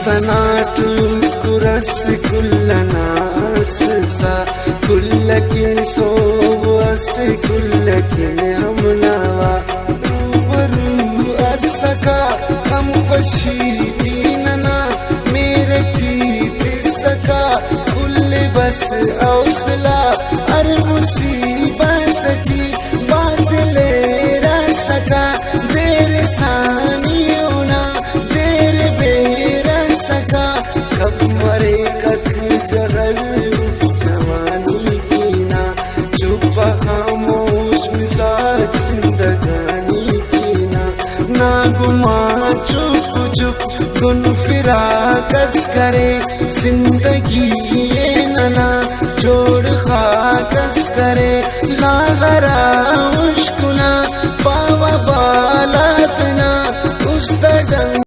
استناٹو کرس کلناس سا کلکن سو اس کلکن ہم نوا روبرو اسکا ہم خوشی جیننا میرے چیت سکا کل بس اوصلہ ہر مصیبت جی بات لے رسکا دیر ثانی ہونا دیر بے رسکا کب مرے کک جغل جوانی کینا چپ خاموش مزاج زندگانی کینا نا گما چپ چپ گن فراقس کرے زندگی یہ ننا چھوڑ خاکس کرے لاغرا مشکنا پاوا بالاتنا اس